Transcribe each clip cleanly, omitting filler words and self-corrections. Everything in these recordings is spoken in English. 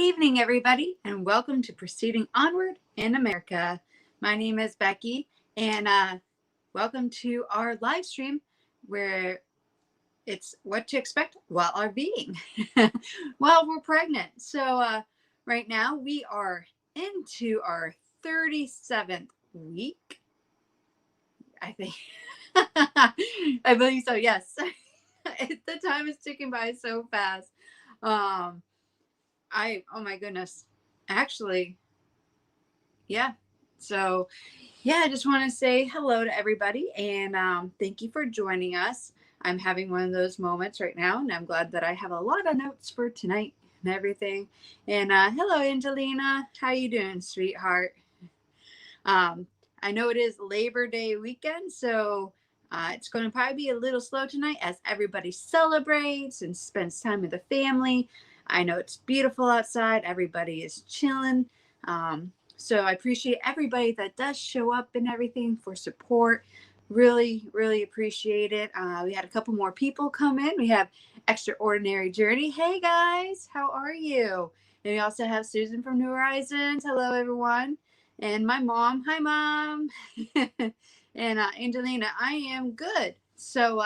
evening, everybody, and welcome to Proceeding Onward in America. My name is Becky, and welcome to our live stream where it's what to expect while RVing while we're pregnant. So right now we are into our 37th week, I think. I believe so, yes. The time is ticking by so fast. Oh my goodness. Actually, yeah. So, yeah, I just want to say hello to everybody and thank you for joining us. I'm having one of those moments right now, and I'm glad that I have a lot of notes for tonight and everything. And hello, Angelina. How you doing, sweetheart? I know it is Labor Day weekend, so it's going to probably be a little slow tonight as everybody celebrates and spends time with the family. I know it's beautiful outside. Everybody is chilling. So I appreciate everybody that does show up and everything for support. Really, really appreciate it. We had a couple more people come in. We have Extraordinary Journey. Hey, guys. How are you? And we also have Susan from New Horizons. Hello, everyone. And my mom. Hi, Mom. And Angelina, I am good. So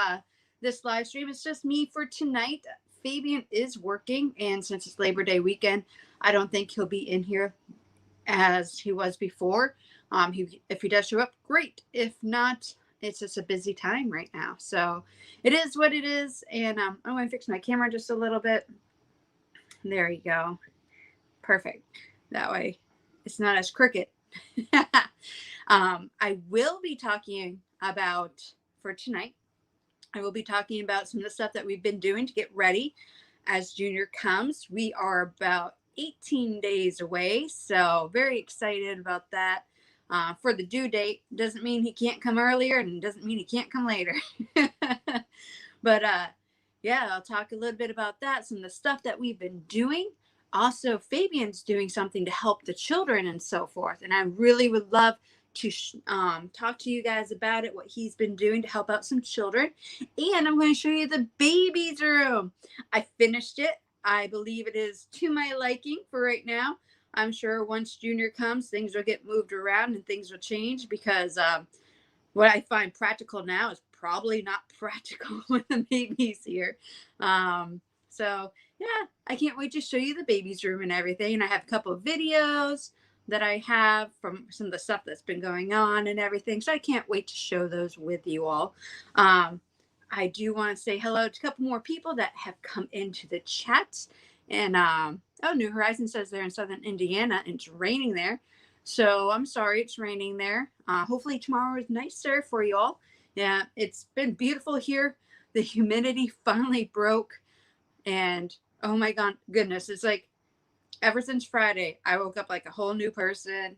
this live stream is just me for tonight. Fabian is working, and since it's Labor Day weekend, I don't think he'll be in here as he was before. If he does show up, great. If not, it's just a busy time right now. So it is what it is. And I'm going to fix my camera just a little bit. There you go. Perfect. That way it's not as crooked. I will be talking about, for tonight, I will be talking about some of the stuff that we've been doing to get ready as Junior comes. We are about 18 days away, so very excited about that. For the due date, doesn't mean he can't come earlier and doesn't mean he can't come later. But yeah, I'll talk a little bit about that, some of the stuff that we've been doing. Also, Fabian's doing something to help the children and so forth, and I really would love to talk to you guys about it, what he's been doing to help out some children. And I'm going to show you the baby's room. I finished it. I believe it is to my liking for right now. I'm sure once Junior comes, things will get moved around and things will change because what I find practical now is probably not practical when the baby's here. So yeah, I can't wait to show you the baby's room and everything. And I have a couple of videos that I have from some of the stuff that's been going on and everything. So I can't wait to show those with you all. I do want to say hello to a couple more people that have come into the chat. And New Horizons says they're in Southern Indiana and it's raining there. So I'm sorry it's raining there. Hopefully tomorrow is nicer for you all. Yeah, it's been beautiful here. The humidity finally broke. And oh my goodness, it's like ever since Friday, I woke up like a whole new person.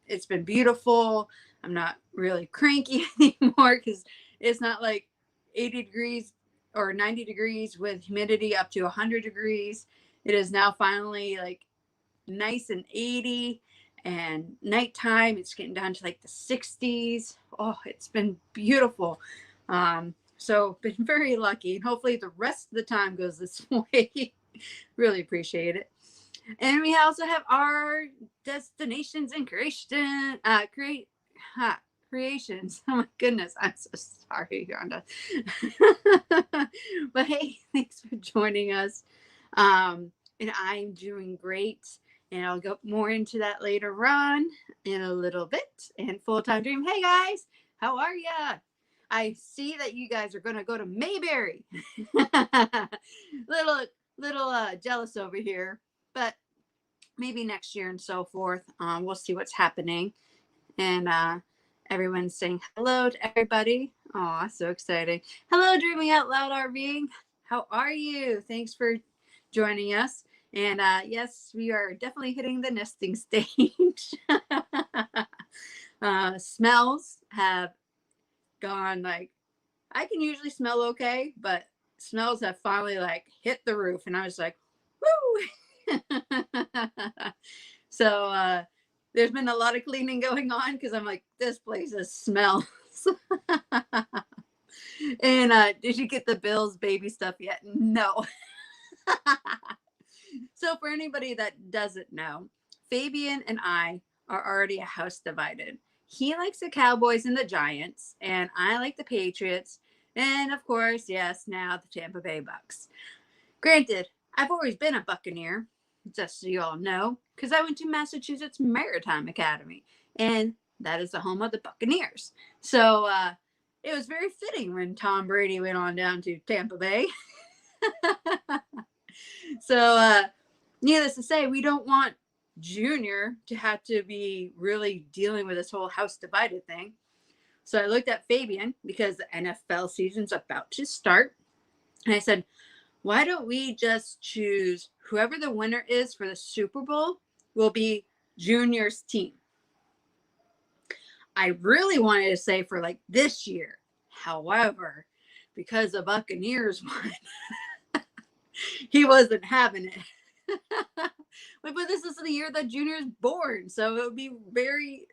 It's been beautiful. I'm not really cranky anymore because it's not like 80 degrees or 90 degrees with humidity up to 100 degrees. It is now finally like nice and 80, and nighttime it's getting down to like the 60s. Oh, it's been beautiful. So been very lucky, and hopefully the rest of the time goes this way. Really appreciate it. And we also have our destinations and creations. Oh my goodness, I'm so sorry, Rhonda. But hey, thanks for joining us. And I'm doing great. And I'll go more into that later on in a little bit. And Full-Time Dream, hey guys, how are ya? I see that you guys are gonna go to Mayberry. little jealous over here, but maybe next year and so forth. We'll see what's happening. And everyone's saying hello to everybody. Oh, so exciting. Hello, Dreaming Out Loud RVing. How are you? Thanks for joining us. And yes, we are definitely hitting the nesting stage. Smells have gone like, I can usually smell okay, but smells have finally like hit the roof. And I was like, woo! So there's been a lot of cleaning going on because I'm like, this place smells. And did you get the Bill's baby stuff yet? No. So for anybody that doesn't know, Fabian and I are already a house divided. He likes the Cowboys and the Giants, and I like the Patriots. And of course, yes, now the Tampa Bay Bucks. Granted, I've always been a Buccaneer, just so you all know, because I went to Massachusetts Maritime Academy, and that is the home of the Buccaneers. So it was very fitting when Tom Brady went on down to Tampa Bay. So needless to say, we don't want Junior to have to be really dealing with this whole house divided thing. So I looked at Fabian because the NFL season's about to start. And I said, why don't we just choose whoever the winner is for the Super Bowl will be Junior's team? I really wanted to say for like this year. However, because the Buccaneers won, he wasn't having it. But this is the year that Junior's born, so it would be very,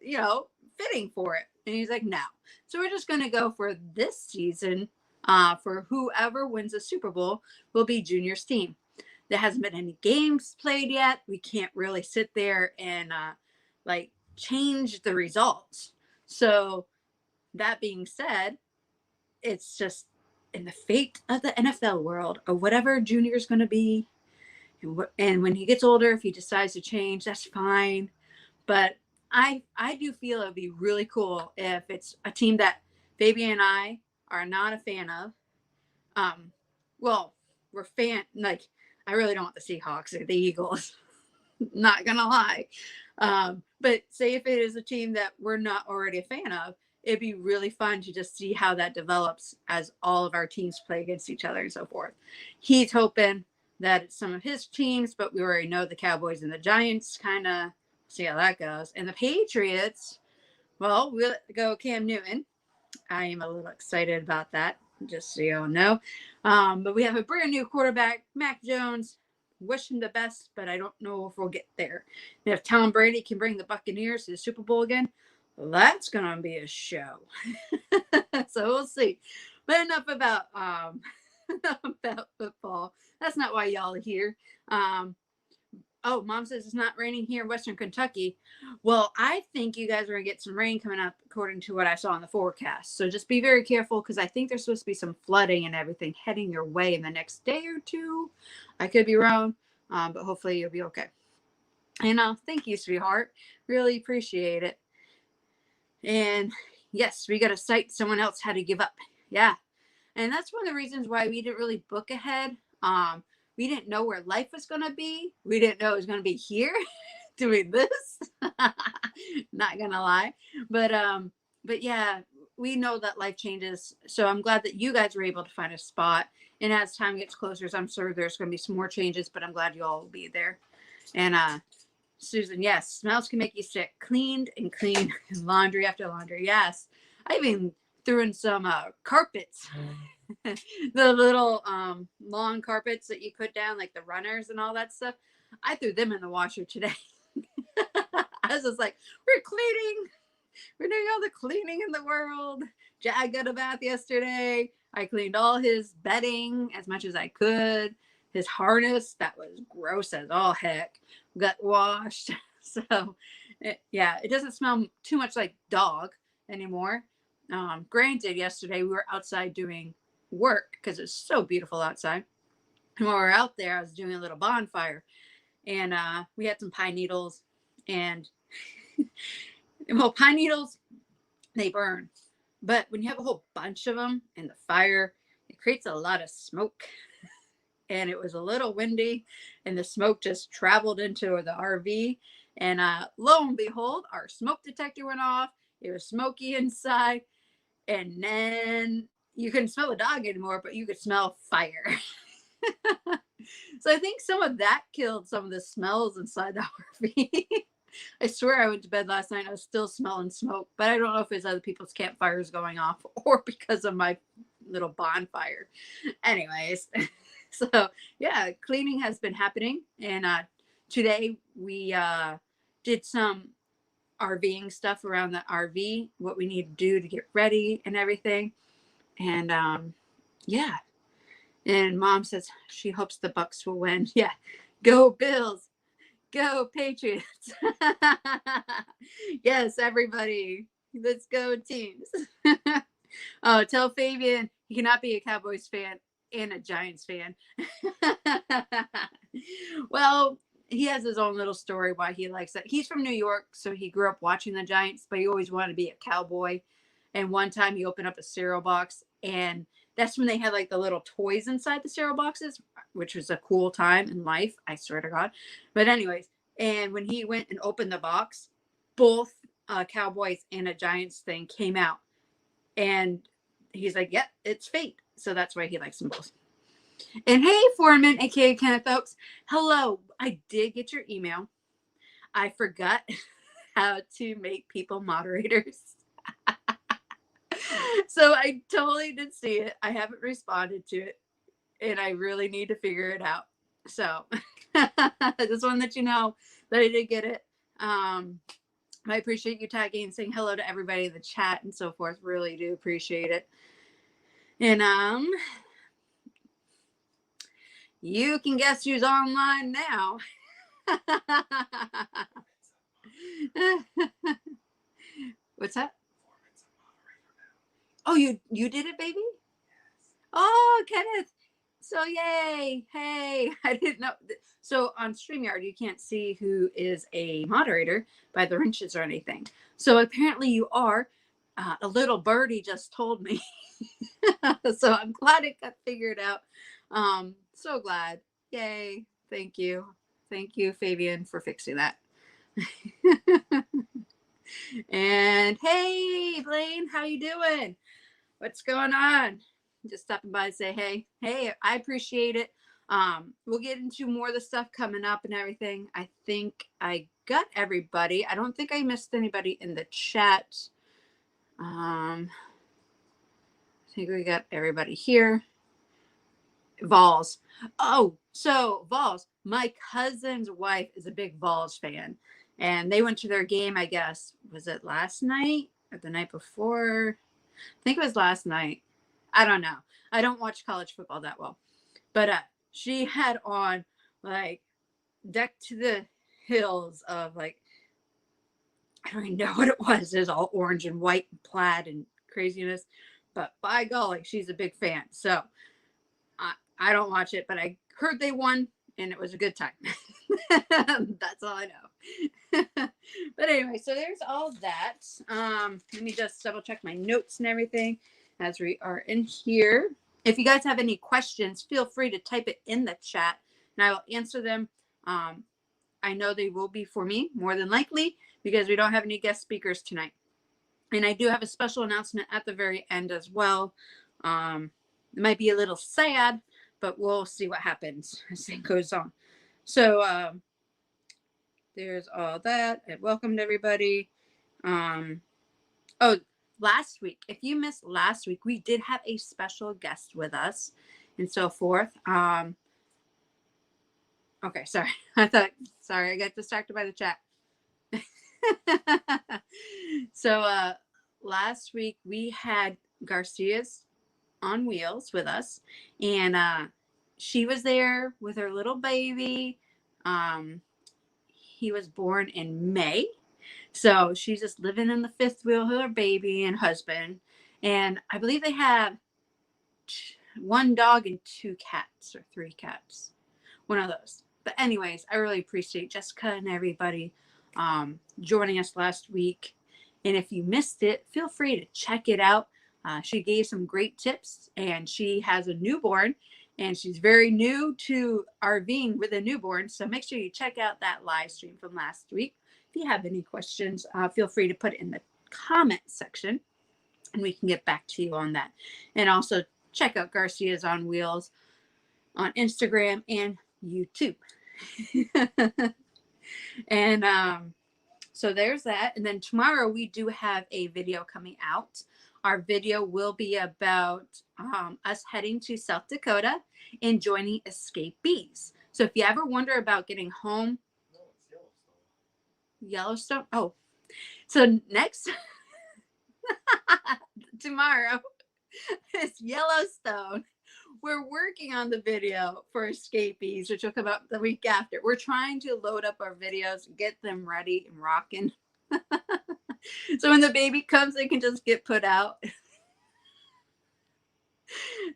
fitting for it. And he's like, no. So we're just going to go for this season. For whoever wins the Super Bowl will be Junior's team. There hasn't been any games played yet. We can't really sit there and change the results. So that being said, it's just in the fate of the NFL world or whatever Junior's going to be. And when he gets older, if he decides to change, that's fine. But I do feel it would be really cool if it's a team that Fabian and I are not a fan of. Well, I really don't want the Seahawks or the Eagles. Not gonna lie. But say if it is a team that we're not already a fan of, it'd be really fun to just see how that develops as all of our teams play against each other and so forth. He's hoping that it's some of his teams, but we already know the Cowboys and the Giants kind of see how that goes. And the Patriots, well, we'll go Cam Newton. I am a little excited about that, just so you all know. But we have a brand new quarterback, Mac Jones. Wish him the best, but I don't know if we'll get there. And if Tom Brady can bring the Buccaneers to the Super Bowl again, well, that's going to be a show. So we'll see. But enough about football. That's not why y'all are here. Oh, Mom says it's not raining here in Western Kentucky. Well, I think you guys are going to get some rain coming up according to what I saw in the forecast. So just be very careful because I think there's supposed to be some flooding and everything heading your way in the next day or two. I could be wrong, but hopefully you'll be okay. And thank you, sweetheart. Really appreciate it. And yes, we got to cite someone else had to give up. Yeah. And that's one of the reasons why we didn't really book ahead. We didn't know where life was going to be. We didn't know it was going to be here doing this. Not going to lie. But yeah, we know that life changes. So I'm glad that you guys were able to find a spot. And as time gets closer, I'm sure there's going to be some more changes, but I'm glad you all will be there. And Susan, yes, smells can make you sick. Cleaned and clean laundry after laundry. Yes. I even threw in some carpets. The little long carpets that you put down, like the runners and all that stuff. I threw them in the washer today. I was just like, we're cleaning. We're doing all the cleaning in the world. Jag got a bath yesterday. I cleaned all his bedding as much as I could. His harness, that was gross as all heck, got washed. So, it doesn't smell too much like dog anymore. Granted, yesterday we were outside doing work because it's so beautiful outside. And while we were out there, I was doing a little bonfire. And we had some pine needles. And, well, pine needles, they burn. But when you have a whole bunch of them in the fire, it creates a lot of smoke. And it was a little windy, and the smoke just traveled into the RV. And lo and behold, our smoke detector went off. It was smoky inside. And then you couldn't smell the dog anymore, but you could smell fire. So I think some of that killed some of the smells inside the RV. I swear I went to bed last night and I was still smelling smoke, but I don't know if it's other people's campfires going off or because of my little bonfire. Anyways. So yeah, cleaning has been happening, and today we did some RVing stuff around the RV, what we need to do to get ready and everything. And yeah, and Mom says she hopes the Bucks will win. Yeah, Go Bills. Go Patriots. Yes, everybody. Let's go teams. Oh, tell Fabian he cannot be a Cowboys fan and a Giants fan. Well, he has his own little story why he likes it. He's from New York, so he grew up watching the Giants, but he always wanted to be a cowboy. And one time he opened up a cereal box, and that's when they had like the little toys inside the cereal boxes, which was a cool time in life, I swear to God. But anyways, and when he went and opened the box, both Cowboys and a Giants thing came out. And he's like, yep, it's fate. So that's why he likes them both. And hey, Foreman, aka Kenneth Oaks, hello. I did get your email. I forgot how to make people moderators. So I totally did see it. I haven't responded to it. And I really need to figure it out. So I just want to let you know that I did get it. I appreciate you tagging and saying hello to everybody in the chat and so forth. Really do appreciate it. And you can guess who's online now. What's that? Oh, you did it, baby? Oh, Kenneth. So yay. Hey, I didn't know. So on StreamYard, you can't see who is a moderator by the wrenches or anything. So apparently you are. A little birdie just told me. So I'm glad it got figured out. So glad. Yay. Thank you. Thank you, Fabian, for fixing that. And hey, Blaine, how you doing? What's going on? Just stopping by to say hey. Hey, I appreciate it. We'll get into more of the stuff coming up and everything. I think I got everybody. I don't think I missed anybody in the chat. I think we got everybody here. Vols. Oh, so Vols. My cousin's wife is a big Vols fan. And they went to their game, I guess. Was it last night or the night before? I think it was last night. I don't know. I don't watch college football that well. But she had on like deck to the hills of like, I don't even know what it was. It was all orange and white and plaid and craziness. But by golly, she's a big fan. So I don't watch it, but I heard they won and it was a good time. That's all I know. But anyway, so there's all that. Let me just double check my notes and everything as we are in here. If you guys have any questions, feel free to type it in the chat and I will answer them. I know they will be for me more than likely because we don't have any guest speakers tonight. And I do have a special announcement at the very end as well. It might be a little sad, but we'll see what happens as it goes on. So there's all that. I welcomed everybody. Oh, last week, if you missed last week, we did have a special guest with us and so forth. Okay, sorry. I got distracted by the chat. So last week we had Garcia's on Wheels with us, and she was there with her little baby. He was born in May, so she's just living in the fifth wheel with her baby and husband, and I believe they have one dog and 2 cats or 3 cats, one of those. But anyways, I really appreciate Jessica and everybody joining us last week, and if you missed it, feel free to check it out. She gave some great tips, and she has a newborn, and she's very new to RVing with a newborn. So make sure you check out that live stream from last week. If you have any questions, feel free to put it in the comment section, and we can get back to you on that. And also check out Garcia's on Wheels on Instagram and YouTube. And so there's that. And then tomorrow we do have a video coming out. Our video will be about us heading to South Dakota and joining escapees. So if you ever wonder about getting home, no, it's Yellowstone. Oh, so next tomorrow is Yellowstone, we're working on the video for Escapees, which will come out the week after. We're trying to load up our videos, get them ready and rocking. So when the baby comes, they can just get put out.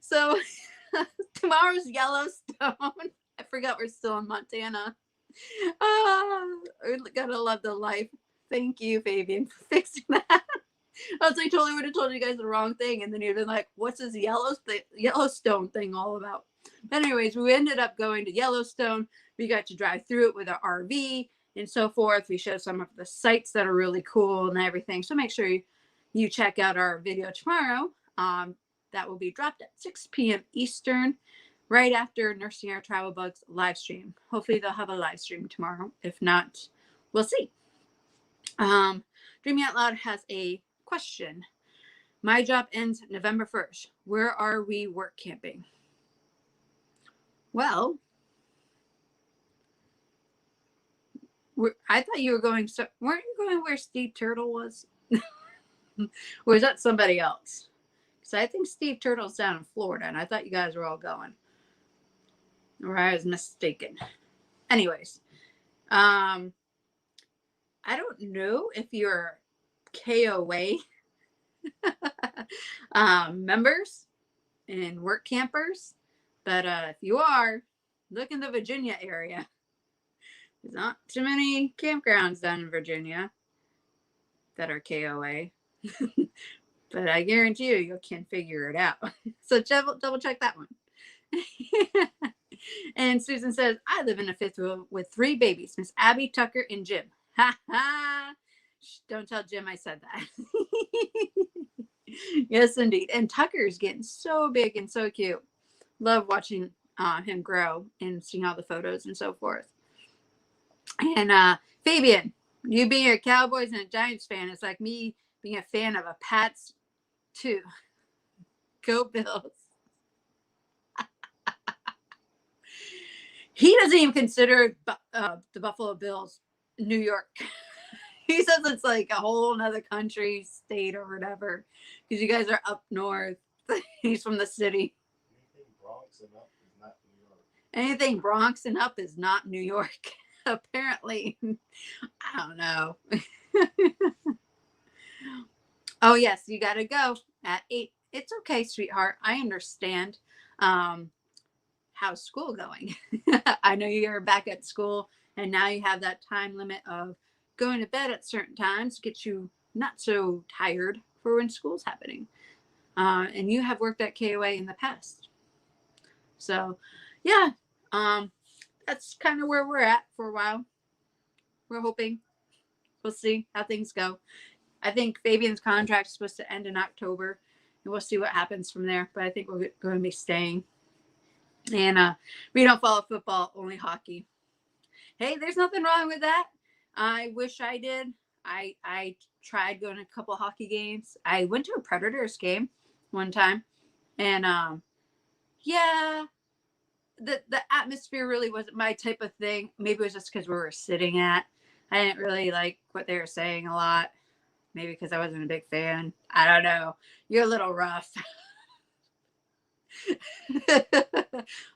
So tomorrow's Yellowstone. I forgot we're still in Montana. Gotta love the life. Thank you, Fabian, for fixing that. Else I totally would have told you guys the wrong thing, and then you'd been like, what's this Yellowstone thing all about? But anyways, we ended up going to Yellowstone. We got to drive through it with our RV and so forth. We showed some of the sites that are really cool and everything. So make sure you check out our video tomorrow. That will be dropped at 6 p.m. Eastern, right after Nursing Our Travel Bugs live stream. Hopefully they'll have a live stream tomorrow. If not, we'll see. Dreaming Out Loud has a question. My job ends November 1st. Where are we work camping? Well, I thought you were going, weren't you going where Steve Turtle was? Or is that somebody else? Because I think Steve Turtle's down in Florida, and I thought you guys were all going. Or I was mistaken. Anyways, I don't know if you're KOA members and work campers, but if you are, look in the Virginia area. There's not too many campgrounds down in Virginia that are KOA. But I guarantee you can figure it out. So double check that one. And Susan says, I live in a fifth wheel with 3 babies, Miss Abby, Tucker, and Jim. Ha ha. Don't tell Jim I said that. Yes, indeed. And Tucker's getting so big and so cute. Love watching him grow and seeing all the photos and so forth. And Fabian, you being a Cowboys and a Giants fan is like me being a fan of a Pats too. Go Bills. He doesn't even consider the Buffalo Bills New York. He says it's like a whole nother country, state, or whatever, because you guys are up north. He's from the city. Anything Bronx and up is not New York. Apparently. I don't know. Oh, yes, you got to go at 8. It's okay, sweetheart. I understand. How's school going? I know you're back at school, and now you have that time limit of going to bed at certain times to get you not so tired for when school's happening. And you have worked at KOA in the past. So, yeah, that's kind of where we're at for a while. We're hoping. We'll see how things go. I think Fabian's contract is supposed to end in October, and we'll see what happens from there. But I think we're going to be staying. And we don't follow football, only hockey. Hey, there's nothing wrong with that. I wish I did. I tried going to a couple hockey games. I went to a Predators game one time. And yeah, the atmosphere really wasn't my type of thing. Maybe it was just because we were sitting at. I didn't really like what they were saying a lot. Maybe because I wasn't a big fan. I don't know. You're a little rough.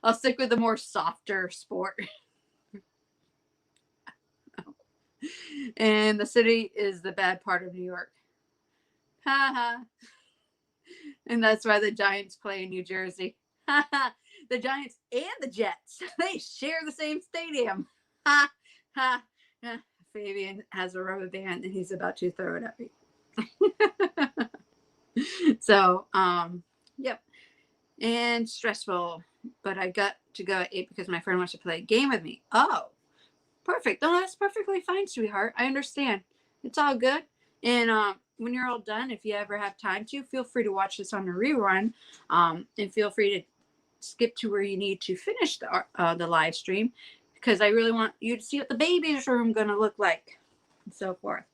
I'll stick with the more softer sport. And the city is the bad part of New York. Ha ha. And that's why the Giants play in New Jersey. Ha ha. The Giants and the Jets, they share the same stadium. Ha ha. Fabian has a rubber band and he's about to throw it at me. So, yep. And stressful, but I got to go at 8 because my friend wants to play a game with me. Oh, perfect. No, that's perfectly fine, sweetheart. I understand. It's all good. And when you're all done, if you ever have time to, feel free to watch this on the rerun. And feel free to skip to where you need to finish the live stream, because I really want you to see what the baby's room going to look like and so forth.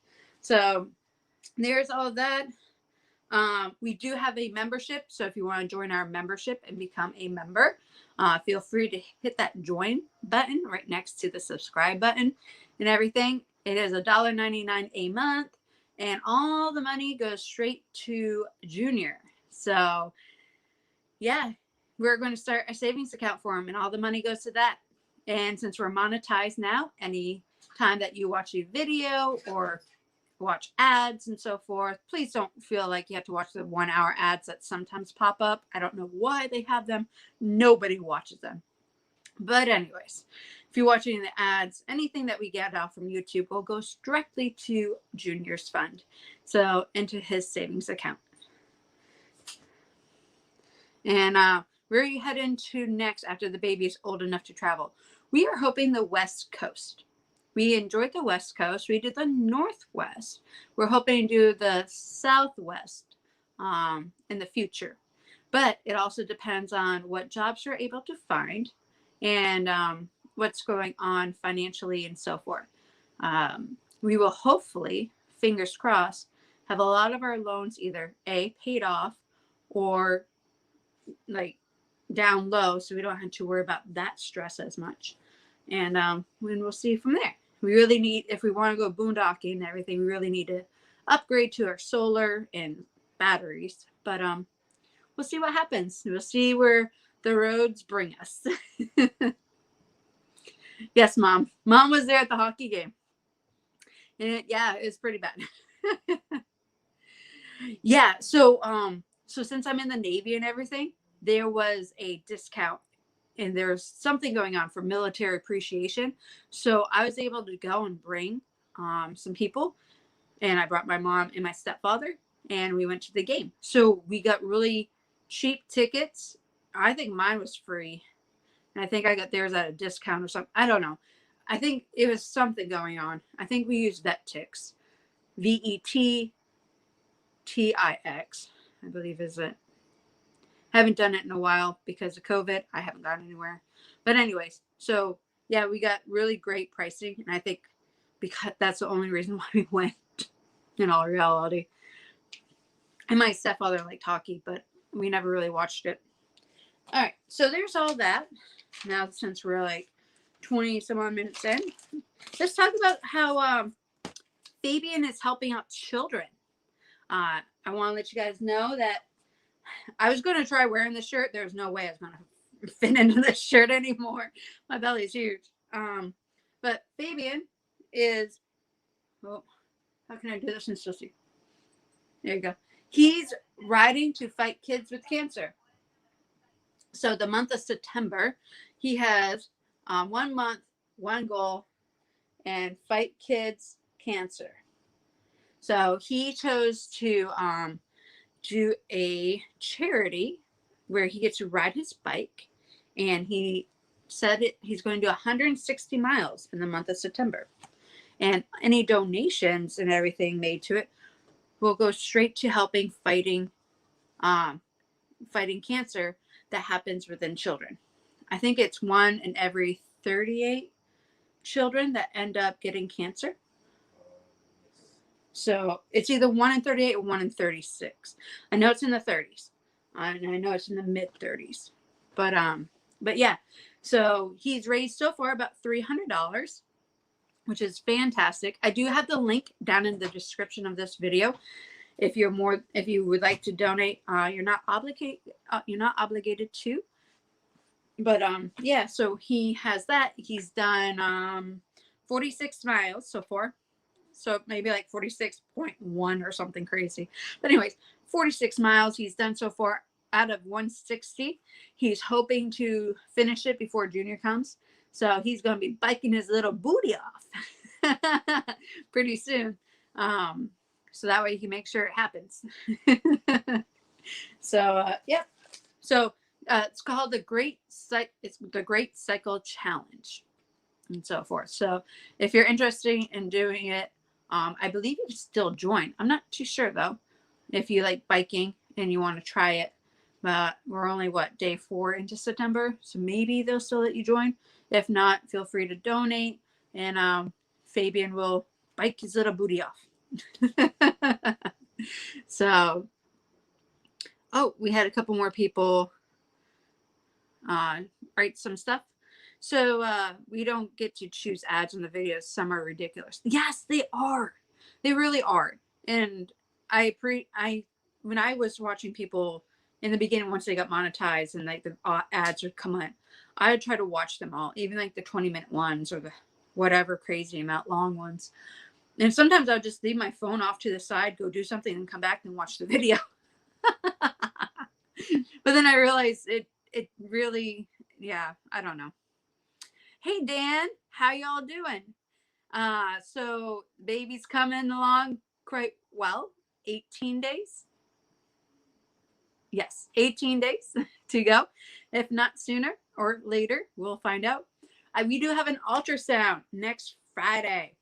So there's all of that. We do have a membership, so if you want to join our membership and become a member, feel free to hit that join button right next to the subscribe button and everything. It is $1.99 a month, and all the money goes straight to Junior. So, yeah, we're going to start a savings account for him, and all the money goes to that. And since we're monetized now, any time that you watch a video or watch ads and so forth, please don't feel like you have to watch the 1 hour ads that sometimes pop up. I don't know why they have them. Nobody watches them. But anyways, if you're watching the ads, anything that we get out from YouTube will go directly to Junior's fund. So into his savings account. And where are you heading to next after the baby is old enough to travel? We are hoping the West Coast. We enjoyed the West Coast. We did the Northwest. We're hoping to do the Southwest in the future. But it also depends on what jobs you're able to find and what's going on financially and so forth. We will hopefully, fingers crossed, have a lot of our loans either A, paid off, or like down low, so we don't have to worry about that stress as much. And we'll see from there. We really need, if we want to go boondocking and everything, we really need to upgrade to our solar and batteries. But we'll see what happens. We'll see where the roads bring us. Yes, Mom. Mom was there at the hockey game. And yeah, it was pretty bad. Yeah, so since I'm in the Navy and everything, there was a discount and there's something going on for military appreciation. So I was able to go and bring some people, and I brought my mom and my stepfather, and we went to the game. So we got really cheap tickets. I think mine was free, and I think I got theirs at a discount or something. I don't know. I think it was something going on. I think we used VETTIX. VETTIX, I believe is it. Haven't done it in a while because of COVID. I haven't gone anywhere. But anyways, so yeah, we got really great pricing. And I think because that's the only reason why we went, in all reality. And my stepfather liked hockey, but we never really watched it. All right, so there's all that. Now, since we're like 20 some odd minutes in, let's talk about how Fabian is helping out children. I want to let you guys know that I was going to try wearing this shirt. There's no way I was going to fit into this shirt anymore. My belly's huge. But Fabian is, well, how can I do this and still see? There you go. He's riding to fight kids with cancer. So the month of September, he has 1 month, one goal, and fight kids cancer. So he chose to do a charity where he gets to ride his bike, and he said he's going to do 160 miles in the month of September, and any donations and everything made to it will go straight to helping fighting cancer that happens within children. I think it's 1 in every 38 children that end up getting cancer. So it's either 1 in 38 or 1 in 36. I know it's in the 30s. And I know it's in the mid 30s. But yeah. So he's raised so far about $300, which is fantastic. I do have the link down in the description of this video. If you would like to donate, you're not obligated to. But yeah, so he has that. He's done 46 miles so far. So maybe like 46.1 or something crazy. But anyways, 46 miles he's done so far out of 160. He's hoping to finish it before Junior comes. So he's going to be biking his little booty off pretty soon. So that way he can make sure it happens. So, yep. So it's called the Great Cycle Challenge and so forth. So if you're interested in doing it, I believe you can still join. I'm not too sure though, if you like biking and you want to try it. But we're only day 4 into September, so maybe they'll still let you join. If not, feel free to donate, and Fabian will bike his little booty off. So, we had a couple more people write some stuff. So we don't get to choose ads in the videos. Some are ridiculous. Yes, they are. They really are. And when I was watching people in the beginning, once they got monetized and like the ads would come on, I would try to watch them all, even like the 20-minute ones or the whatever crazy amount long ones. And sometimes I would just leave my phone off to the side, go do something, and come back and watch the video. But then I realized it really, yeah, I don't know. Hey Dan, how y'all doing? So baby's coming along quite well. 18 days. Yes, 18 days to go. If not sooner or later, we'll find out. We do have an ultrasound next Friday.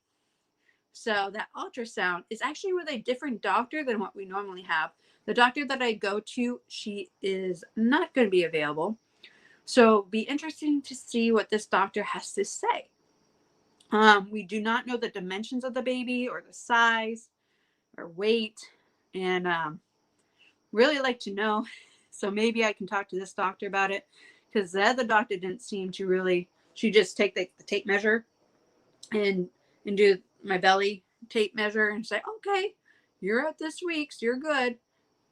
So that ultrasound is actually with a different doctor than what we normally have. The doctor that I go to, she is not going to be available. So it'll be interesting to see what this doctor has to say. We do not know the dimensions of the baby or the size or weight, and really like to know. So maybe I can talk to this doctor about it, because the other doctor didn't seem to really. She just take the tape measure and do my belly tape measure and say, okay, you're at this week, so you're good,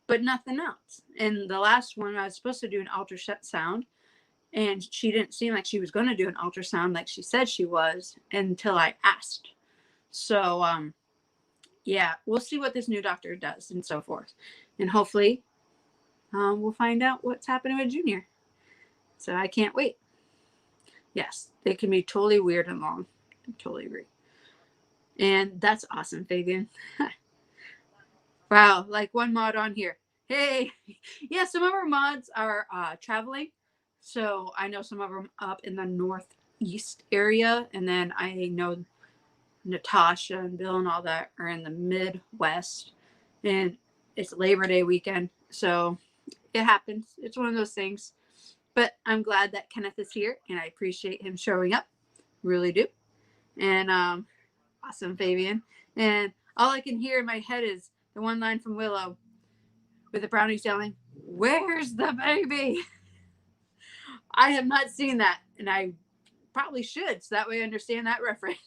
but nothing else. And the last one, I was supposed to do an ultrasound, and she didn't seem like she was going to do an ultrasound like she said she was until I asked. So, yeah, we'll see what this new doctor does and so forth. And hopefully we'll find out what's happening with Junior. So I can't wait. Yes, they can be totally weird and long. I totally agree. And that's awesome, Fabian. Wow, like one mod on here. Hey, yeah, some of our mods are traveling. So I know some of them up in the northeast area. And then I know Natasha and Bill and all that are in the Midwest. And it's Labor Day weekend. So it happens. It's one of those things. But I'm glad that Kenneth is here, and I appreciate him showing up. Really do. And awesome, Fabian. And all I can hear in my head is the one line from Willow with the brownies yelling, "Where's the baby?" I have not seen that, and I probably should, so that way I understand that reference.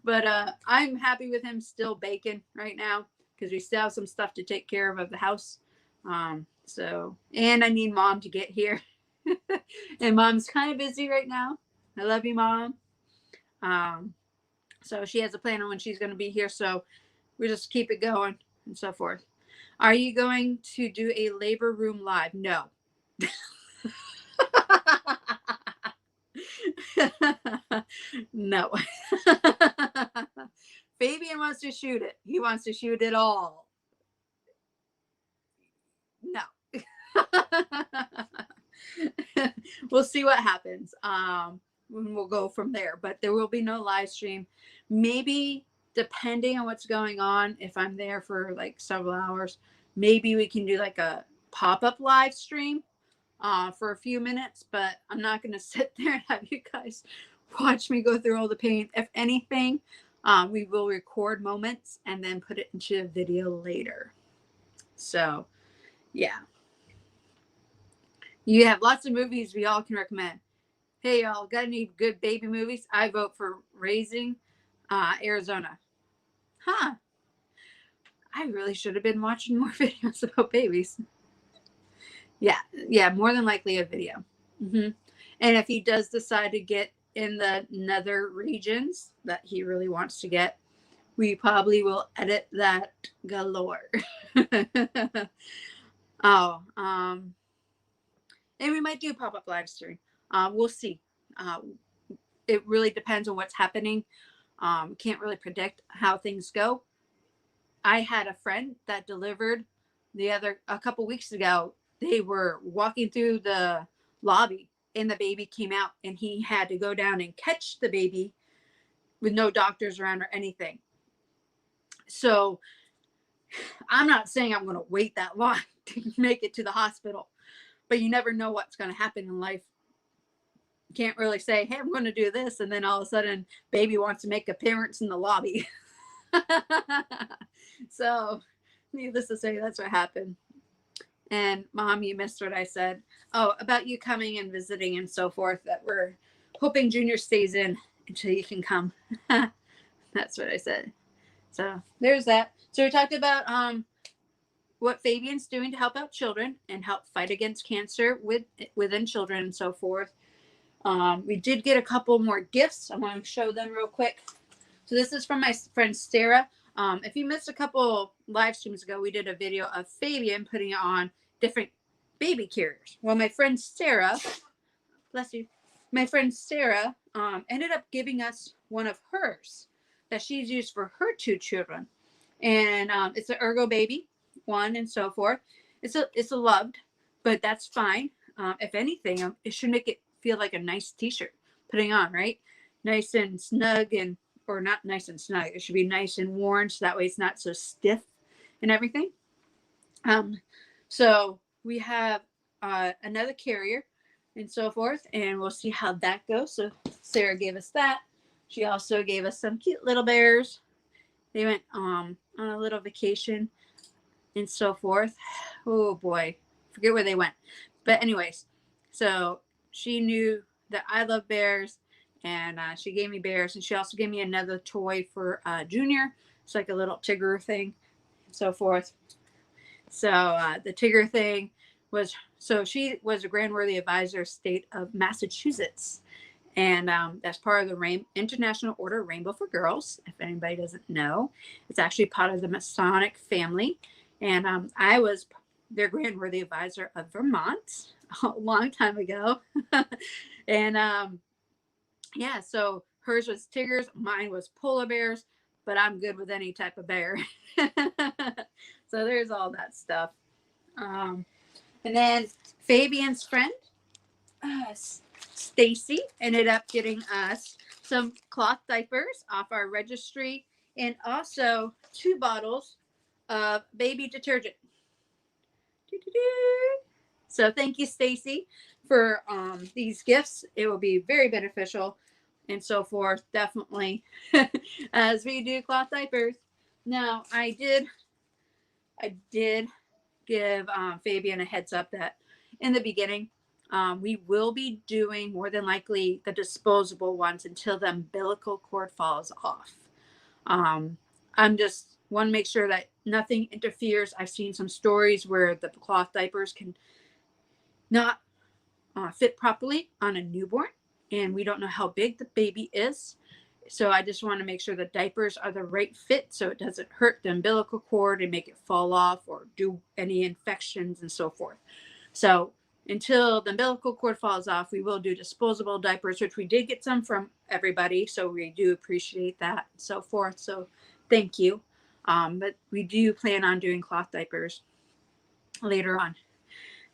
But I'm happy with him still baking right now, because we still have some stuff to take care of the house. So, and I need Mom to get here. And Mom's kind of busy right now. I love you, Mom. So she has a plan on when she's going to be here. So we just keep it going and so forth. Are you going to do a labor room live? No. No. Fabian wants to shoot it. He wants to shoot it all. No. We'll see what happens. We'll go from there, but there will be no live stream. Maybe depending on what's going on, if I'm there for like several hours, maybe we can do like a pop-up live stream for a few minutes, but I'm not going to sit there and have you guys watch me go through all the pain. If anything, we will record moments and then put it into a video later. So, yeah. You have lots of movies we all can recommend. Hey, y'all, got any good baby movies? I vote for Raising Arizona. Huh. I really should have been watching more videos about babies. Yeah, more than likely a video. And if he does decide to get in the nether regions that he really wants to get, we probably will edit that galore. And we might do pop-up live stream. We'll see. It really depends on what's happening. Can't really predict how things go. I had a friend that delivered a couple weeks ago. They were walking through the lobby and the baby came out, and he had to go down and catch the baby with no doctors around or anything. So I'm not saying I'm going to wait that long to make it to the hospital, but you never know what's going to happen in life. You can't really say, hey, I'm going to do this, and then all of a sudden baby wants to make an appearance in the lobby. So needless to say, that's what happened. And Mom, you missed what I said. Oh, about you coming and visiting and so forth, that we're hoping Junior stays in until you can come. That's what I said. So there's that. So we talked about what Fabian's doing to help out children and help fight against cancer within children and so forth. We did get a couple more gifts. I want to show them real quick. So this is from my friend Sarah. If you missed a couple live streams ago, we did a video of Fabian putting on different baby carriers. Well, my friend Sarah, bless you, my friend Sarah ended up giving us one of hers that she's used for her 2 children. And it's an Ergo baby one and so forth. It's a loved, but that's fine. If anything, it should make it feel like a nice t-shirt putting on, right? Nice and snug, and or not nice and snug. It should be nice and worn, so that way it's not so stiff and everything. So we have another carrier and so forth, and we'll see how that goes. So Sarah gave us that. She also gave us some cute little bears. They went on a little vacation and so forth. Oh boy, forget where they went. But anyways, so she knew that I love bears, and she gave me bears, and she also gave me another toy for Junior. It's like a little Tigger thing and so forth. So the Tigger thing was, so she was a Grand Worthy Advisor state of Massachusetts. And that's part of the International Order Rainbow for Girls. If anybody doesn't know, it's actually part of the Masonic family. And I was their Grand Worthy Advisor of Vermont a long time ago. And yeah, so hers was tigers, mine was polar bears, but I'm good with any type of bear. So there's all that stuff. And then Fabian's friend, Stacy, ended up getting us some cloth diapers off our registry, and also 2 bottles of baby detergent. So thank you, Stacy, for these gifts. It will be very beneficial and so forth, definitely, as we do cloth diapers. Now, I did give Fabian a heads up that in the beginning, we will be doing more than likely the disposable ones until the umbilical cord falls off. I'm just want to make sure that nothing interferes. I've seen some stories where the cloth diapers can not fit properly on a newborn, and we don't know how big the baby is. So I just want to make sure the diapers are the right fit so it doesn't hurt the umbilical cord and make it fall off or do any infections and so forth. So until the umbilical cord falls off, we will do disposable diapers, which we did get some from everybody. So we do appreciate that and so forth. So thank you. But we do plan on doing cloth diapers later on.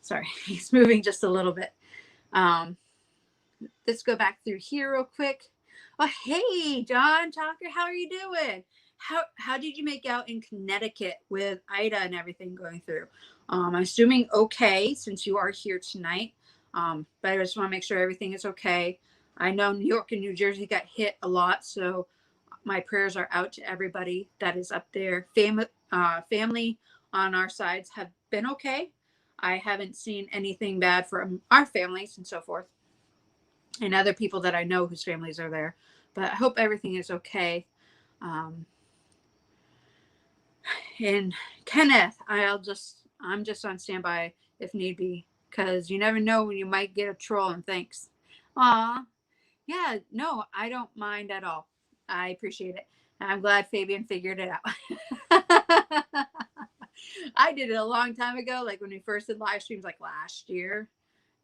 Sorry, he's moving just a little bit. Let's go back through here real quick. Oh, hey, John Talker, how are you doing? How did you make out in Connecticut with Ida and everything going through? I'm assuming okay, since you are here tonight. But I just want to make sure everything is okay. I know New York and New Jersey got hit a lot, so my prayers are out to everybody that is up there. Family on our sides have been okay. I haven't seen anything bad from our families and so forth, and other people that I know whose families are there. But I hope everything is okay. And Kenneth, I'm just on standby if need be, because you never know when you might get a troll, and thanks. Aw, yeah, no, I don't mind at all. I appreciate it. I'm glad Fabian figured it out. I did it a long time ago, like when we first did live streams, like last year,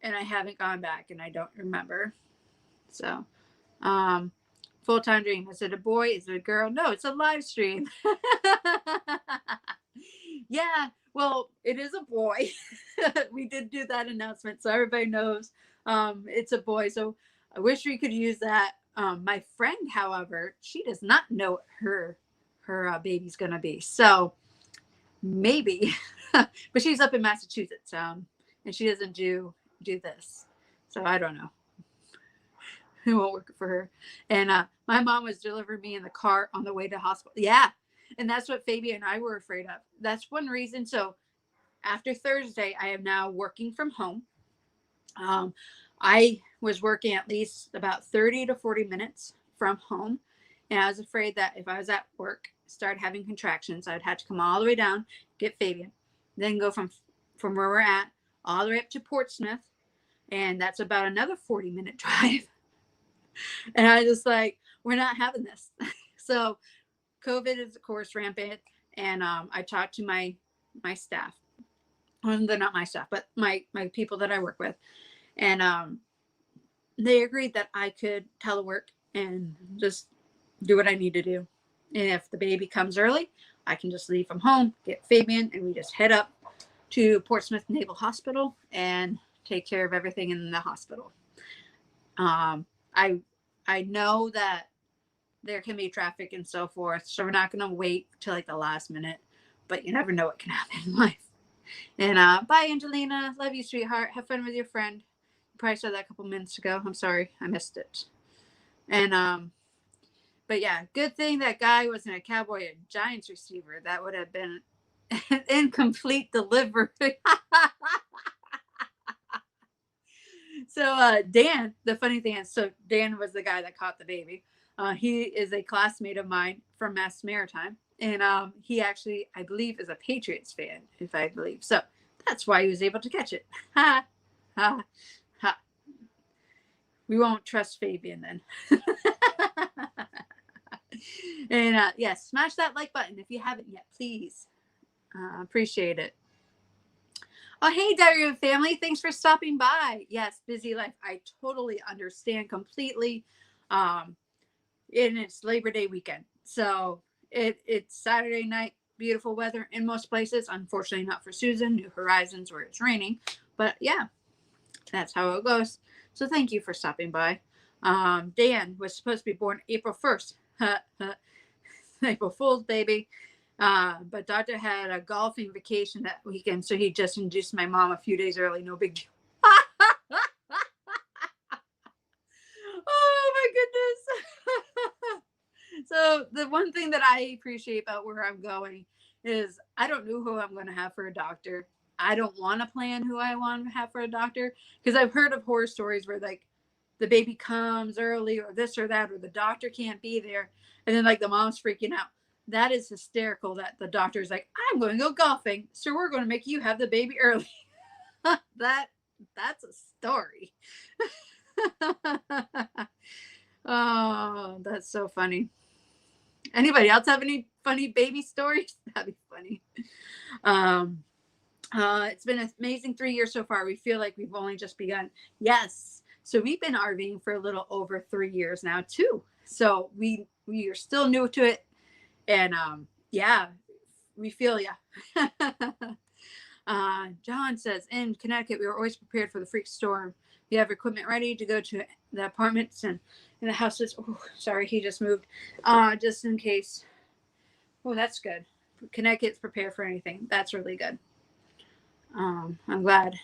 and I haven't gone back, and I don't remember. So, full-time dream. Is it a boy? Is it a girl? No, it's a live stream. Yeah, well, it is a boy. We did do that announcement, so everybody knows it's a boy. So I wish we could use that. My friend, however, she does not know what her baby's gonna be. So maybe, but she's up in Massachusetts, and she doesn't do this. So I don't know. It won't work for her. And my mom was delivering me in the car on the way to hospital. Yeah. And that's what Fabian and I were afraid of. That's one reason. So after Thursday, I am now working from home. I was working at least about 30 to 40 minutes from home. And I was afraid that if I was at work, start having contractions, I'd have to come all the way down, get Fabian. then go from where we're at all the way up to Portsmouth, and that's about another 40-minute drive. And I just like, we're not having this. So COVID is of course rampant, and I talked to my staff. Well, they're not my staff, but my people that I work with, and they agreed that I could telework and just do what I need to do. And if the baby comes early, I can just leave from home, get Fabian, and we just head up to Portsmouth Naval Hospital and take care of everything in the hospital. I know that there can be traffic and so forth, so we're not going to wait till like the last minute, but you never know what can happen in life. And bye, Angelina. Love you, sweetheart. Have fun with your friend. You probably said that a couple minutes ago. I'm sorry, I missed it. And but yeah, good thing that guy wasn't a Cowboy and Giants receiver. That would have been an incomplete delivery. So Dan, the funny thing is, so Dan was the guy that caught the baby. He is a classmate of mine from Mass Maritime, and he actually, I believe, is a Patriots fan, if I believe. So that's why he was able to catch it. Ha, ha, ha. We won't trust Fabian then. And yes, smash that like button if you haven't yet, please. Appreciate it. Oh, hey, Diary of Family. Thanks for stopping by. Yes, busy life. I totally understand completely. And it's Labor Day weekend. So it's Saturday night, beautiful weather in most places. Unfortunately, not for Susan, New Horizons, where it's raining. But yeah, that's how it goes. So thank you for stopping by. Dan was supposed to be born April 1st. April Fool's, baby. But Doctor had a golfing vacation that weekend, so he just induced my mom a few days early. No big deal. Oh my goodness. So the one thing that I appreciate about where I'm going is I don't know who I'm going to have for a doctor. I don't want to plan who I want to have for a doctor, because I've heard of horror stories where like the baby comes early or this or that, or the doctor can't be there. And then like the mom's freaking out. That is hysterical that the doctor's like, I'm going to go golfing, so we're going to make you have the baby early. That's a story. Oh, that's so funny. Anybody else have any funny baby stories? That'd be funny. It's been an amazing 3 years so far. We feel like we've only just begun. Yes. So we've been RVing for a little over 3 years now too. So we are still new to it. And yeah, we feel ya. John says, in Connecticut, we were always prepared for the freak storm. We have equipment ready to go to the apartments and in the houses. Oh, sorry, he just moved. Just in case. Oh, that's good. Connecticut's prepared for anything. That's really good. I'm glad.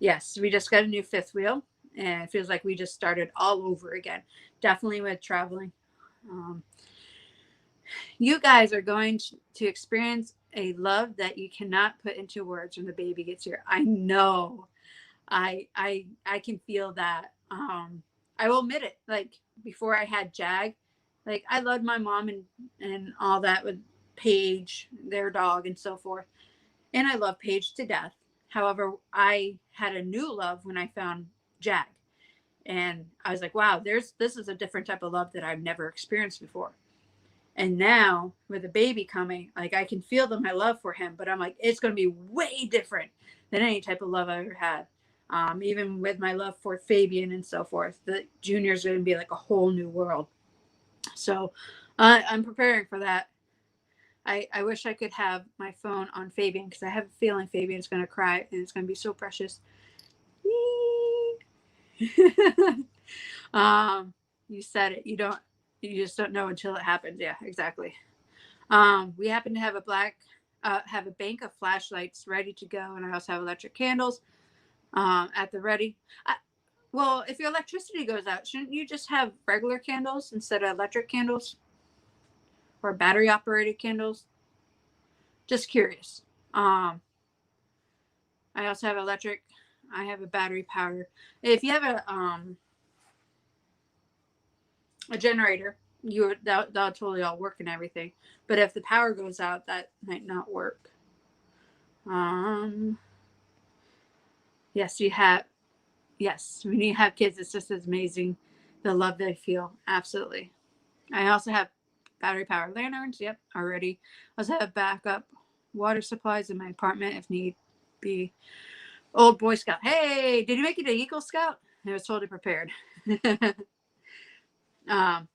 Yes, we just got a new fifth wheel, and it feels like we just started all over again. Definitely with traveling. You guys are going to experience a love that you cannot put into words when the baby gets here. I know. I can feel that. I will admit it. Like before I had Jag, like I loved my mom and all that with Paige, their dog, and so forth. And I love Paige to death. However, I had a new love when I found Jag. And I was like, wow, this is a different type of love that I've never experienced before. And now with the baby coming, like I can feel my love for him, but I'm like, it's going to be way different than any type of love I ever had. Even with my love for Fabian and so forth, the junior's going to be like a whole new world. So I'm preparing for that. I wish I could have my phone on Fabian, because I have a feeling Fabian's going to cry and it's going to be so precious. You said it. You just don't know until it happens. Yeah, exactly. We happen to have have a bank of flashlights ready to go, and I also have electric candles at the ready. Well, if your electricity goes out, shouldn't you just have regular candles instead of electric candles? Or battery operated candles? Just curious. I also have electric. I have a battery power. If you have a generator, that'll totally all work and everything. But if the power goes out, that might not work. Yes, when you have kids, it's just as amazing the love they feel. Absolutely. I also have battery powered lanterns. Yep, already. I also have backup water supplies in my apartment if need be. Old Boy Scout. Hey, did you make it to Eagle Scout? I was totally prepared. I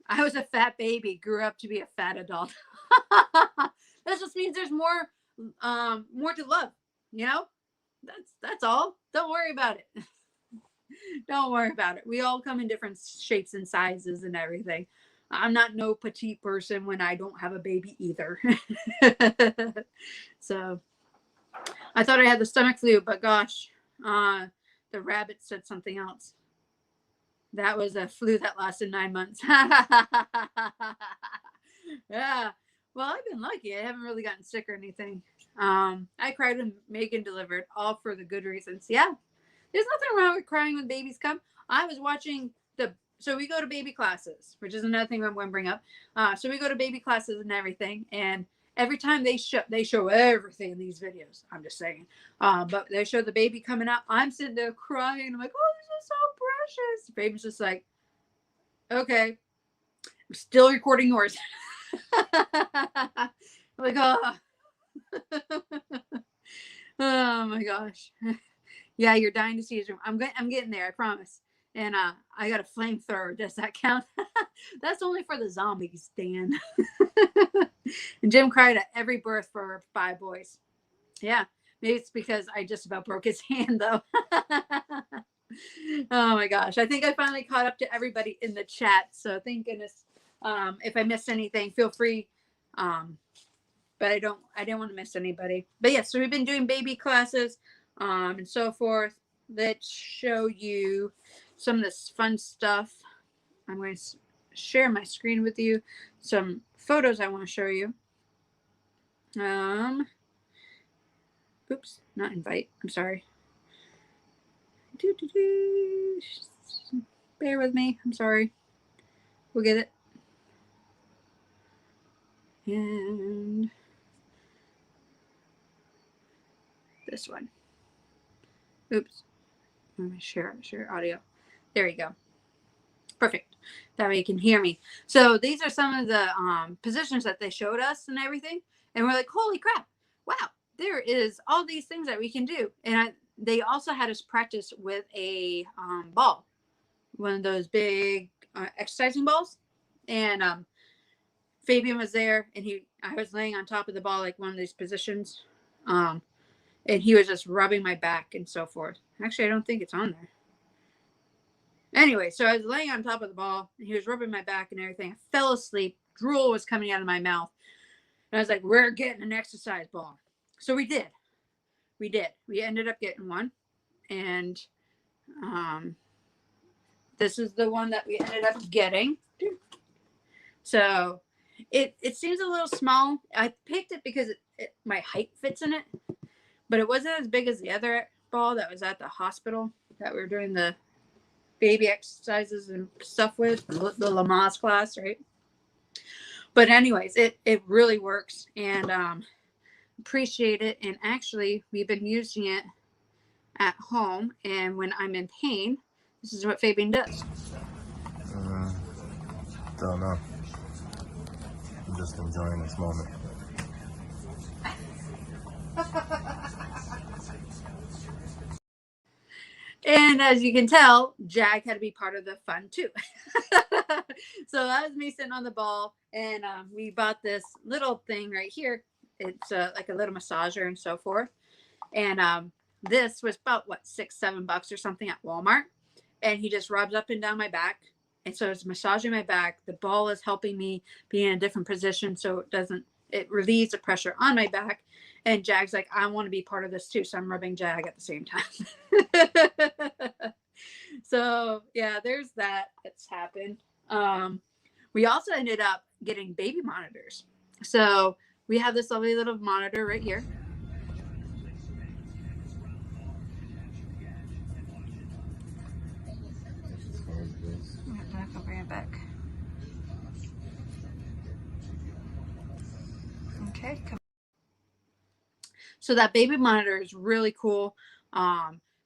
was a fat baby, grew up to be a fat adult. That just means there's more to love, you know? That's all. Don't worry about it. Don't worry about it. We all come in different shapes and sizes and everything. I'm not no petite person when I don't have a baby either. So I thought I had the stomach flu, but gosh, the rabbit said something else. That was a flu that lasted 9 months. Yeah. Well, I've been lucky. I haven't really gotten sick or anything. I cried when Megan delivered, all for the good reasons. Yeah. There's nothing wrong with crying when babies come. I was watching so we go to baby classes, which is another thing I'm going to bring up. So we go to baby classes and everything, and every time they show everything in these videos. I'm just saying, but they show the baby coming out. I'm sitting there crying. I'm like, oh, this is so precious. The baby's just like, okay, I'm still recording yours. I'm like, oh, oh my gosh. Yeah, you're dying to see his room. I'm getting there, I promise. And I got a flamethrower. Does that count? That's only for the zombies, Dan. And Jim cried at every birth for 5 boys. Yeah, maybe it's because I just about broke his hand, though. Oh my gosh. I think I finally caught up to everybody in the chat. So thank goodness. If I missed anything, feel free. But I didn't want to miss anybody. But yeah, so we've been doing baby classes and so forth that show you some of this fun stuff. I'm going to share my screen with you. Some photos I want to show you. Oops, not invite. I'm sorry. Bear with me. I'm sorry. We'll get it. And this one. Oops. I'm going to share audio. There you go. Perfect. That way you can hear me. So these are some of the positions that they showed us and everything. And we're like, holy crap. Wow. There is all these things that we can do. And they also had us practice with a ball. One of those big exercising balls. And Fabian was there. And I was laying on top of the ball, like one of these positions. And he was just rubbing my back and so forth. Actually, I don't think it's on there. Anyway, so I was laying on top of the ball, and he was rubbing my back and everything. I fell asleep. Drool was coming out of my mouth. And I was like, we're getting an exercise ball. So we did. We ended up getting one. And this is the one that we ended up getting. So it seems a little small. I picked it because my height fits in it. But it wasn't as big as the other ball that was at the hospital that we were doing the baby exercises and stuff with, the Lamaze class, right? But anyways, it really works, and appreciate it. And actually, we've been using it at home, and when I'm in pain, this is what Fabian does. Don't know. I'm just enjoying this moment. And as you can tell, Jag had to be part of the fun too. So that was me sitting on the ball, and we bought this little thing right here. It's like a little massager and so forth. And this was about what, $6-7 or something at Walmart. And he just rubs up and down my back. And so it's massaging my back. The ball is helping me be in a different position so it relieves the pressure on my back. And Jag's like, I want to be part of this too. So I'm rubbing Jag at the same time. So yeah, there's that. That's happened. We also ended up getting baby monitors. So we have this lovely little monitor right here. I'll bring it back. So that baby monitor is really cool.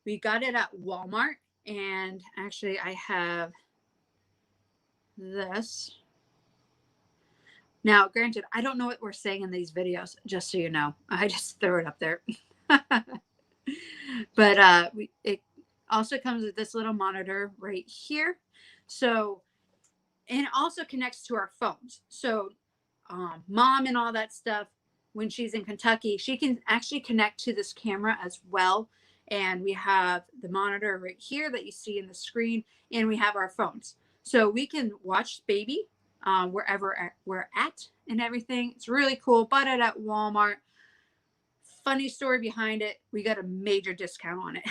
We got it at Walmart, and actually I have this. Now, granted, I don't know what we're saying in these videos, just so you know. I just throw it up there. But it also comes with this little monitor right here. So, and it also connects to our phones. So, mom and all that stuff, when she's in Kentucky, she can actually connect to this camera as well. And we have the monitor right here that you see in the screen, and we have our phones. So we can watch baby wherever we're at and everything. It's really cool. Bought it at Walmart. Funny story behind it. We got a major discount on it.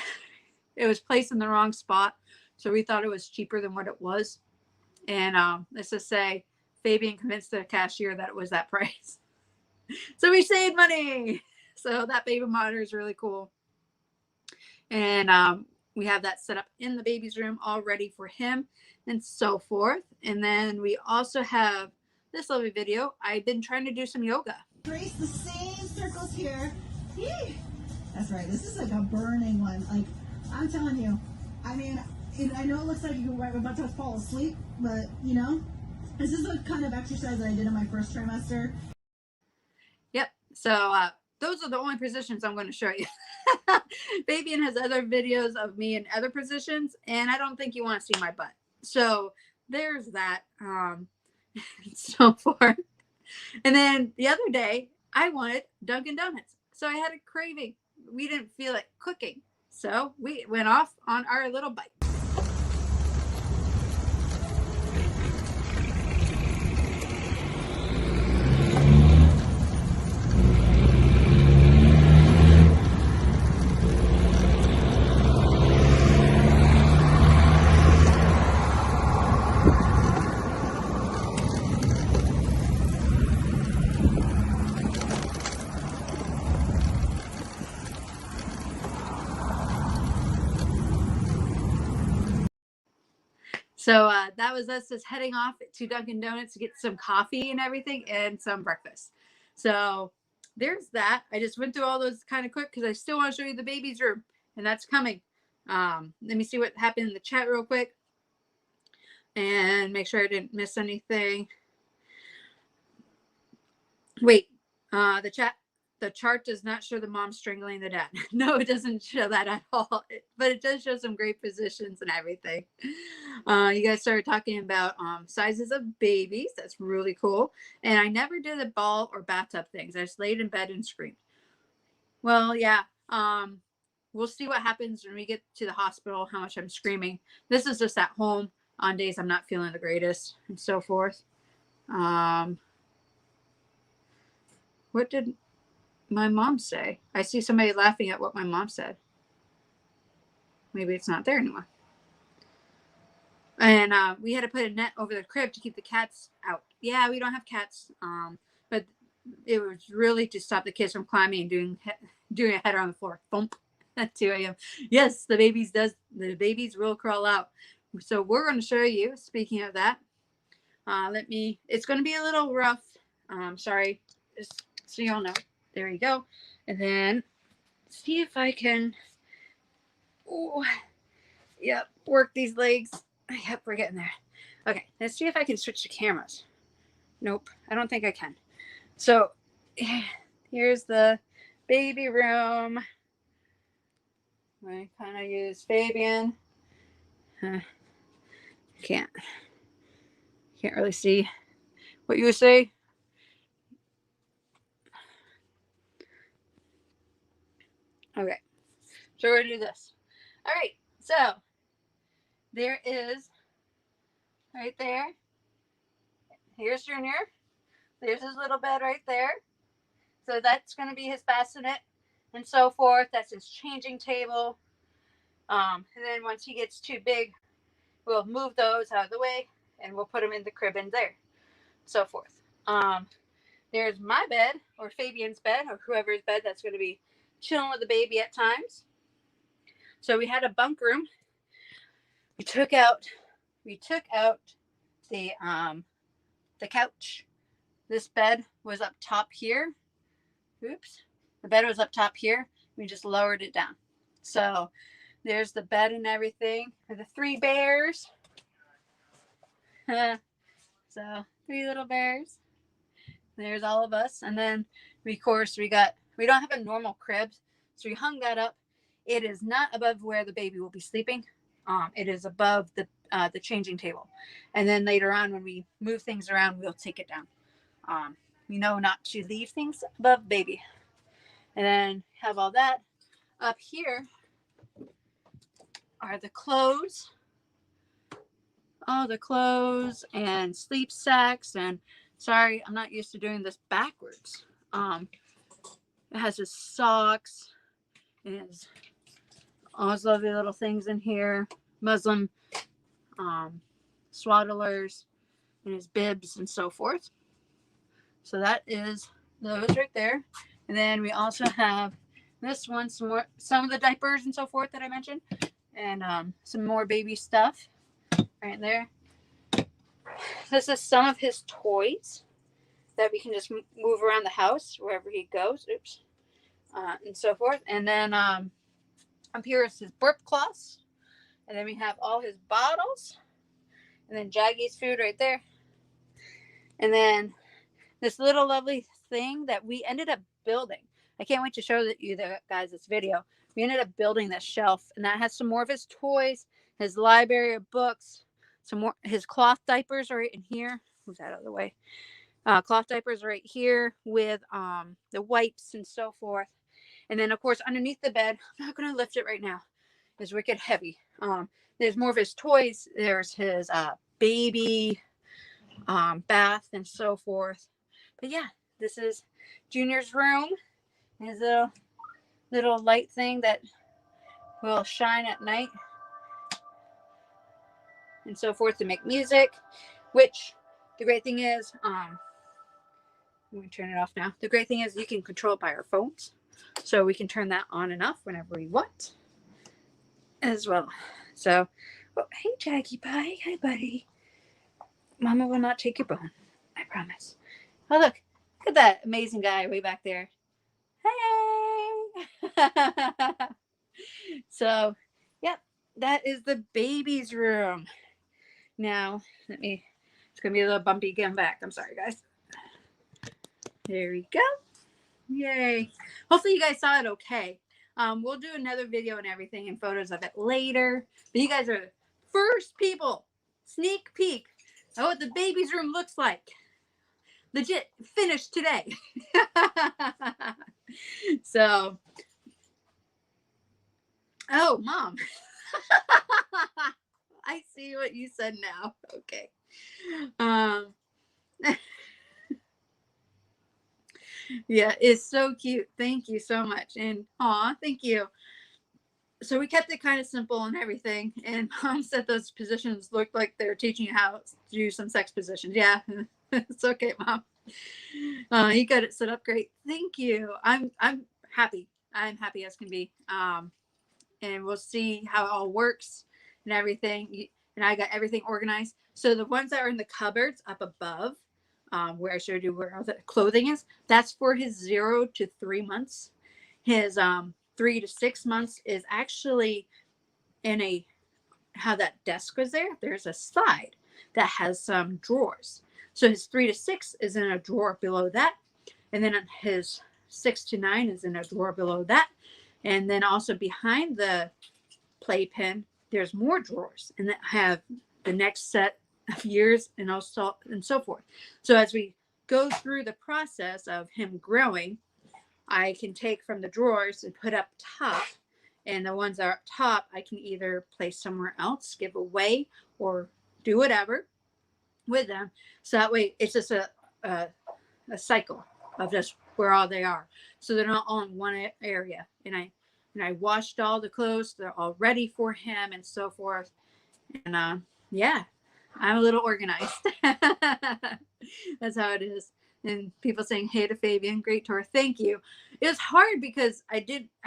It was placed in the wrong spot. So we thought it was cheaper than what it was. And let's just say Fabian convinced the cashier that it was that price. So we saved money. So that baby monitor is really cool. And we have that set up in the baby's room all ready for him and so forth. And then we also have this lovely video. I've been trying to do some yoga. Trace the same circles here. Yay. That's right. This is like a burning one. Like, I'm telling you. I mean, I know it looks like you're about to fall asleep, but, you know, this is the kind of exercise that I did in my first trimester. Yep. So those are the only positions I'm going to show you. Fabian has other videos of me in other positions, and I don't think you want to see my butt. So there's that. So forth. And then the other day, I wanted Dunkin' Donuts. So I had a craving. We didn't feel like cooking. So we went off on our little bite. So that was us just heading off to Dunkin' Donuts to get some coffee and everything and some breakfast. So there's that. I just went through all those kind of quick because I still want to show you the baby's room, and that's coming. Let me see what happened in the chat real quick and make sure I didn't miss anything. Wait, the chart does not show the mom strangling the dad. No, it doesn't show that at all, but it does show some great positions and everything. You guys started talking about sizes of babies. That's really cool. And I never did the ball or bathtub things. I just laid in bed and screamed. Well, yeah. We'll see what happens when we get to the hospital, how much I'm screaming. This is just at home on days I'm not feeling the greatest and so forth. What did my mom say? I see somebody laughing at what my mom said. Maybe it's not there anymore. And we had to put a net over the crib to keep the cats out. Yeah, we don't have cats. But it was really to stop the kids from climbing and doing a header on the floor. Thump at 2 a.m. Yes, the babies will crawl out. So we're going to show you, speaking of that, it's going to be a little rough. Sorry, just so y'all know. There you go. And then see if I can, work these legs. Yep, we're getting there. Okay, let's see if I can switch the cameras. Nope, I don't think I can. So here's the baby room. I kind of use Fabian. Can't really see what you would say. Okay, so we're gonna do this. All right, so there is right there. Here's Junior. There's his little bed right there. So that's going to be his bassinet and so forth. That's his changing table. And then once he gets too big, we'll move those out of the way and we'll put him in the crib in there. So forth. There's my bed or Fabian's bed or whoever's bed that's going to be chilling with the baby at times. So we had a bunk room. We took out the couch. This bed was up top here. Oops. The bed was up top here. We just lowered it down. So there's the bed and everything for the 3 bears. So 3 little bears. There's all of us. And then, of course, we don't have a normal crib. So we hung that up. It is not above where the baby will be sleeping. It is above the changing table. And then later on, when we move things around, we'll take it down. We know not to leave things above baby. And then have all that. Up here are the clothes. All the clothes and sleep sacks. And sorry, I'm not used to doing this backwards. It has his socks. It has all those lovely little things in here. Muslim swaddlers and his bibs and so forth. So that is those right there. And then we also have this one, some of the diapers and so forth that I mentioned, and some more baby stuff right there. This is some of his toys that we can just move around the house wherever he goes. Oops. And so forth. And then up here is his burp cloths. And then we have all his bottles. And then Jaggy's food right there. And then this little lovely thing that we ended up building. I can't wait to show you guys this video. We ended up building this shelf, and that has some more of his toys, his library of books, some more his cloth diapers are right in here. Move that out of the way. Cloth diapers right here with the wipes and so forth. And then, of course, underneath the bed, I'm not going to lift it right now. It's wicked heavy. There's more of his toys. There's his baby bath and so forth. But yeah, this is Junior's room. His little light thing that will shine at night and so forth to make music, which the great thing is, I'm going to turn it off now. The great thing is you can control it by our phones. So we can turn that on and off whenever we want as well. So, oh, hey, Jackie Pie. Hi, buddy. Mama will not take your bone. I promise. Oh, look at that amazing guy way back there. Hey. So, yep, that is the baby's room. Now, it's going to be a little bumpy getting back. I'm sorry, guys. There we go. Yay. Hopefully you guys saw it okay. We'll do another video and everything and photos of it later. But you guys are the first people. Sneak peek of what the baby's room looks like. Legit finished today. So, oh, Mom. I see what you said now. Okay. Yeah, it's so cute. Thank you so much. And aw, thank you. So we kept it kind of simple and everything. And Mom said those positions looked like they were teaching you how to do some sex positions. Yeah, it's okay, Mom. You got it set up great. Thank you. I'm happy. I'm happy as can be. And we'll see how it all works and everything. And I got everything organized. So the ones that are in the cupboards up above, where I showed you where all the clothing is, that's for his 0 to 3 months. His 3 to 6 months is actually in how that desk was there. There's a side that has some drawers. So his 3 to 6 is in a drawer below that. And then his 6 to 9 is in a drawer below that. And then also behind the playpen, there's more drawers and that have the next set of years and also and so forth. So as we go through the process of him growing, I can take from the drawers and put up top, and the ones that are up top I can either place somewhere else, give away, or do whatever with them. So that way it's just a cycle of just where all they are, so they're not all in one area. And I washed all the clothes, they're all ready for him and so forth. And yeah, I'm a little organized. That's how it is. And people saying hey to Fabian, great tour, thank you. It was hard because I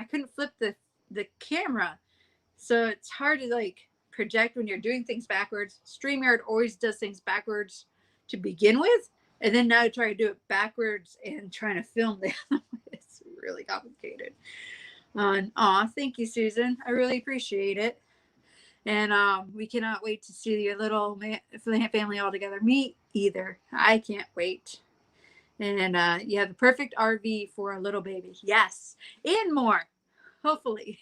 couldn't flip the camera, so it's hard to like project when you're doing things backwards. StreamYard always does things backwards to begin with, and then now I try to do it backwards and trying to film the other way. It's really complicated. Aw, thank you, Susan. I really appreciate it. And we cannot wait to see your little family all together. Me either. I can't wait. And you have the perfect RV for a little baby. Yes, and more. Hopefully.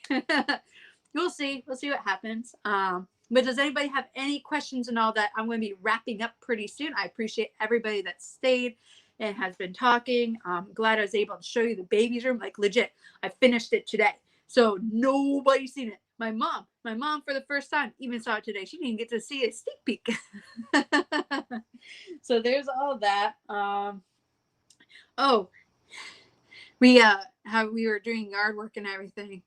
We'll see. We'll see what happens. But does anybody have any questions and all that? I'm going to be wrapping up pretty soon. I appreciate everybody that stayed and has been talking. I'm glad I was able to show you the baby's room. Like, legit, I finished it today. So nobody's seen it. My mom for the first time even saw it today. She didn't get to see a sneak peek. So there's all that. Oh, we how we were doing yard work and everything.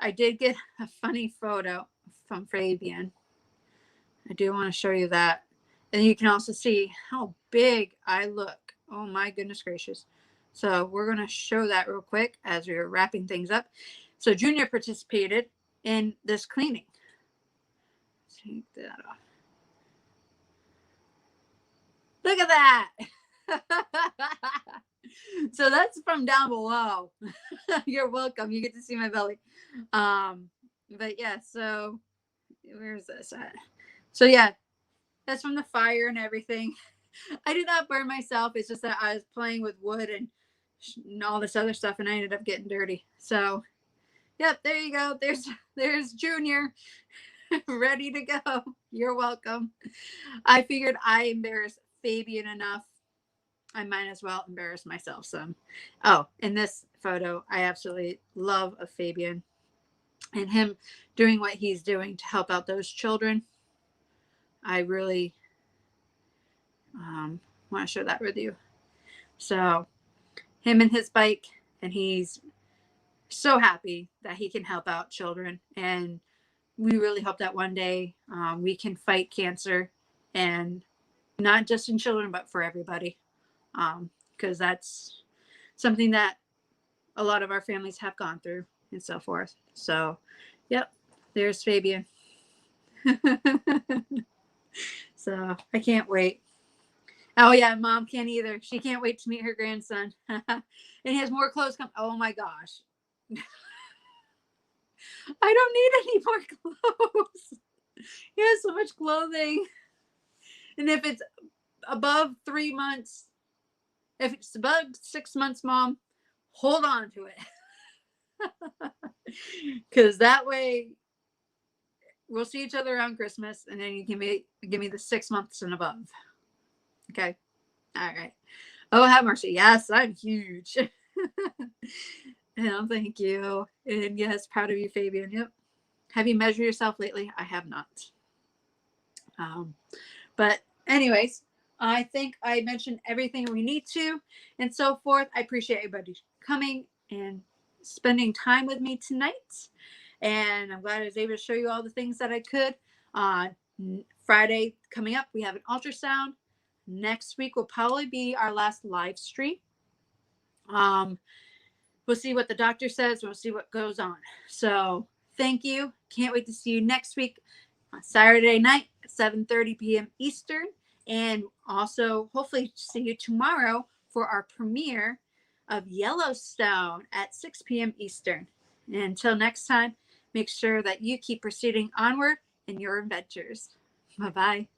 I did get a funny photo from Fabian. I do want to show you that. And you can also see how big I look. Oh my goodness gracious. So we're going to show that real quick as we were wrapping things up. So Junior participated in this cleaning. Take that off. Look at that. So that's from down below. You're welcome. You get to see my belly. But yeah, so where's this at? So yeah, that's from the fire and everything. I did not burn myself. It's just that I was playing with wood and all this other stuff, and I ended up getting dirty. So yep, there you go. There's Junior ready to go. You're welcome. I figured I embarrassed Fabian enough. I might as well embarrass myself some. Oh, in this photo, I absolutely love of Fabian and him doing what he's doing to help out those children. I really want to share that with you. So him and his bike, and he's so happy that he can help out children. And we really hope that one day we can fight cancer, and not just in children, but for everybody. Because that's something that a lot of our families have gone through and so forth. So, yep, there's Fabian. So I can't wait. Oh yeah, Mom can't either. She can't wait to meet her grandson. And he has more clothes come. Oh my gosh. I don't need any more clothes. He has so much clothing. And if it's above 3 months, if it's above 6 months, Mom, hold on to it. Because that way we'll see each other around Christmas, and then you can give me the 6 months and above. Okay. All right. Oh, have mercy. Yes, I'm huge. Oh, thank you. And yes, proud of you, Fabian. Yep. Have you measured yourself lately? I have not. But anyways, I think I mentioned everything we need to and so forth. I appreciate everybody coming and spending time with me tonight. And I'm glad I was able to show you all the things that I could. Friday coming up, we have an ultrasound. Next week will probably be our last live stream. We'll see what the doctor says. We'll see what goes on. So thank you. Can't wait to see you next week on Saturday night at 7:30 p.m. Eastern. And also hopefully see you tomorrow for our premiere of Yellowstone at 6 p.m. Eastern. And until next time, make sure that you keep proceeding onward in your adventures. Bye-bye.